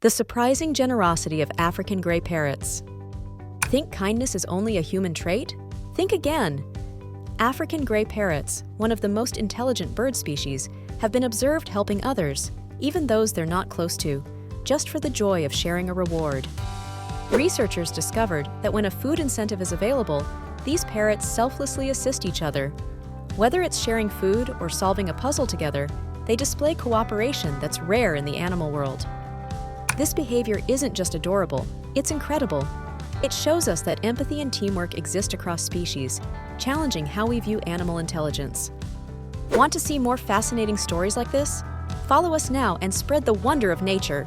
The surprising generosity of African gray parrots. Think kindness is only a human trait? Think again. African gray parrots, one of the most intelligent bird species, have been observed helping others, even those they're not close to, just for the joy of sharing a reward. Researchers discovered that when a food incentive is available, these parrots selflessly assist each other. Whether it's sharing food or solving a puzzle together, they display cooperation that's rare in the animal world. This behavior isn't just adorable, it's incredible. It shows us that empathy and teamwork exist across species, challenging how we view animal intelligence. Want to see more fascinating stories like this? Follow us now and spread the wonder of nature.